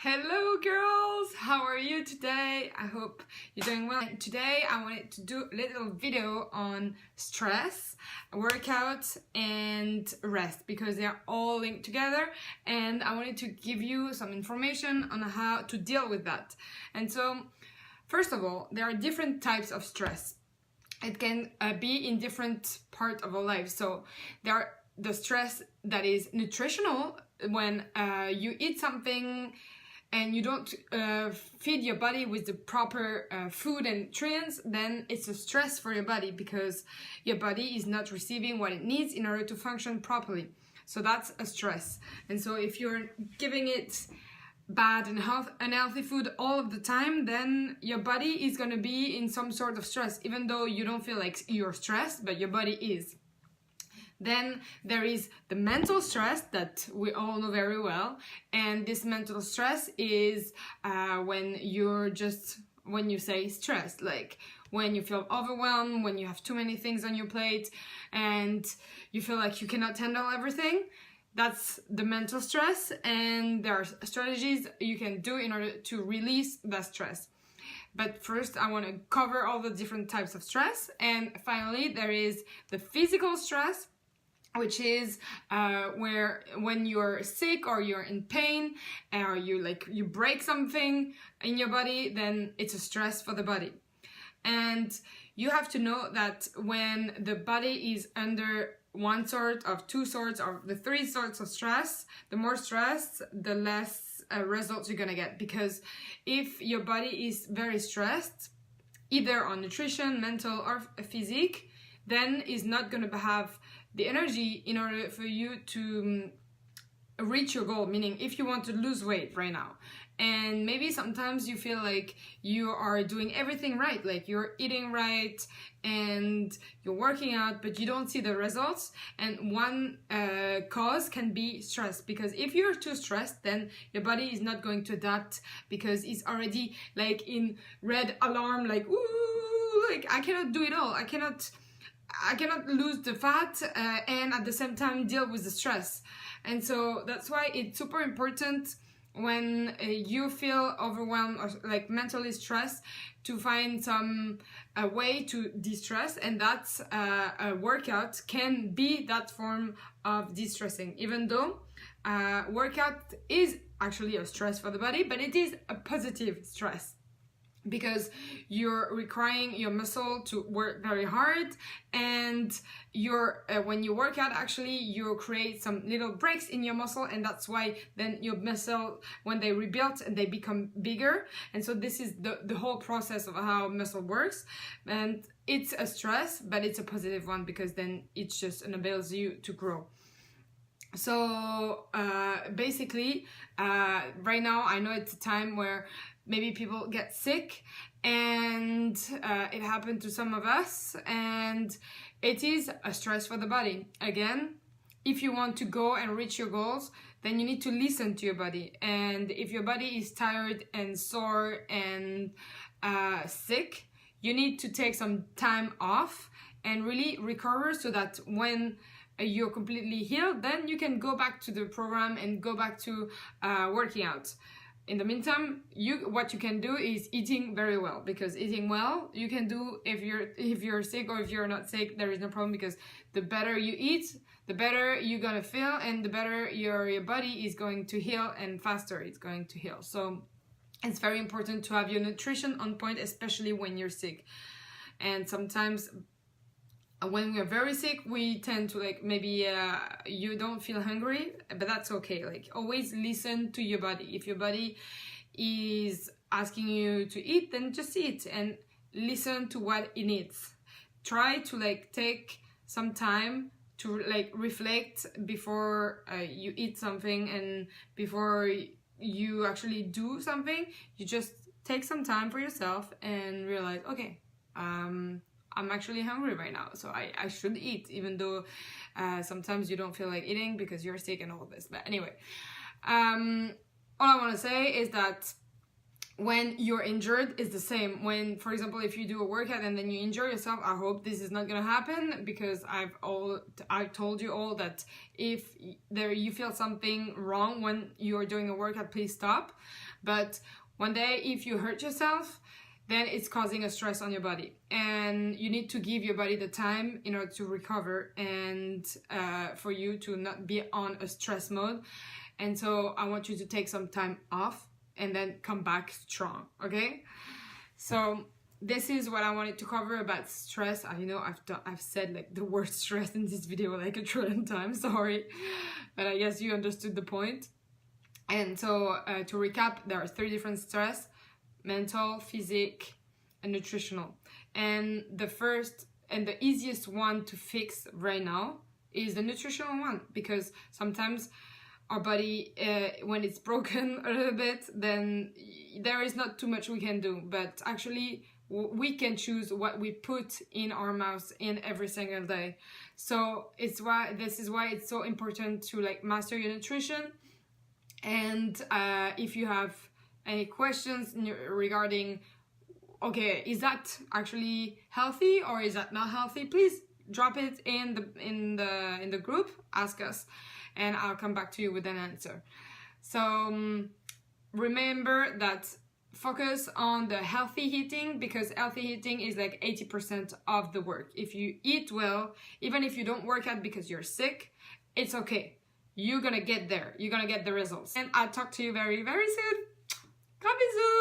Hello girls, how are you today? I hope you're doing well. Today I wanted to do a little video on stress, workout and rest because they are all linked together, and I wanted to give you some information on how to deal with that. And so first of all, there are different types of stress. It can be in different parts of our life. So there are the stress that is nutritional, when you eat something and you don't feed your body with the proper food and nutrients, then it's a stress for your body because your body is not receiving what it needs in order to function properly. So that's a stress. And so if you're giving it bad and unhealthy food all of the time, then your body is going to be in some sort of stress, even though you don't feel like you're stressed, but your body is. Then there is the mental stress that we all know very well, and this mental stress is when you say stressed, like when you feel overwhelmed, when you have too many things on your plate and you feel like you cannot handle everything. That's the mental stress, and there are strategies you can do in order to release that stress. But first I want to cover all the different types of stress. And finally there is the physical stress, which is where when you're sick or you're in pain or you break something in your body, then it's a stress for the body. And you have to know that when the body is under one sort of two sorts or the three sorts of stress, the more stress, the less results you're gonna get. Because if your body is very stressed, either on nutrition, mental or physique, then it's not gonna have the energy in order for you to reach your goal. Meaning, if you want to lose weight right now, and maybe sometimes you feel like you are doing everything right, like you're eating right and you're working out, but you don't see the results. And one cause can be stress, because if you're too stressed, then your body is not going to adapt, because it's already like in red alarm, like, ooh, like I cannot do it all. I cannot lose the fat and at the same time deal with the stress. And so that's why it's super important when you feel overwhelmed or like mentally stressed, to find some way to de-stress, and that's a workout can be that form of de-stressing. Even though workout is actually a stress for the body, but it is a positive stress, because you're requiring your muscle to work very hard, and when you work out, actually you create some little breaks in your muscle, and that's why then your muscle, when they rebuild, and they become bigger. And so this is the whole process of how muscle works, and it's a stress, but it's a positive one, because then it just enables you to grow. So basically right now I know it's a time where maybe people get sick, and it happened to some of us, and it is a stress for the body. Again, if you want to go and reach your goals, then you need to listen to your body. And if your body is tired and sore and sick, you need to take some time off and really recover, so that when you're completely healed, then you can go back to the program and go back to working out. In the meantime, what you can do is eating very well, because eating well you can do if you're sick or if you're not sick. There is no problem, because the better you eat, the better you're gonna feel, and the better your body is going to heal, and faster it's going to heal. So it's very important to have your nutrition on point, especially when you're sick. And sometimes when we are very sick, we tend to maybe you don't feel hungry, but that's okay. Like, always listen to your body. If your body is asking you to eat, then just eat and listen to what it needs. Try to take some time to reflect before you eat something, and before you actually do something, you just take some time for yourself and realize, okay, I'm actually hungry right now, so I should eat, even though sometimes you don't feel like eating because you're sick and all this. But anyway, all I want to say is that when you're injured, it's the same. When, for example, if you do a workout and then you injure yourself, I hope this is not gonna happen, because I've told you all that if you feel something wrong when you're doing a workout, please stop. But one day, if you hurt yourself, then it's causing a stress on your body, and you need to give your body the time in order to recover and for you to not be on a stress mode. And so I want you to take some time off and then come back strong, okay? So this is what I wanted to cover about stress. I know I've said like the word stress in this video like a trillion times, sorry, but I guess you understood the point. And so to recap, there are 3 different stress: mental, physic, and nutritional. And the first and the easiest one to fix right now is the nutritional one, because sometimes our body, when it's broken a little bit, then there is not too much we can do. But actually, we can choose what we put in our mouths in every single day. So this is why it's so important to like master your nutrition. And if you have any questions regarding, okay, is that actually healthy or is that not healthy, please drop it in the group, ask us, and I'll come back to you with an answer. So remember that focus on the healthy eating, because healthy eating is like 80% of the work. If you eat well, even if you don't work out because you're sick, it's okay. You're gonna get there. You're gonna get the results. And I'll talk to you very, very soon. Gros bisous!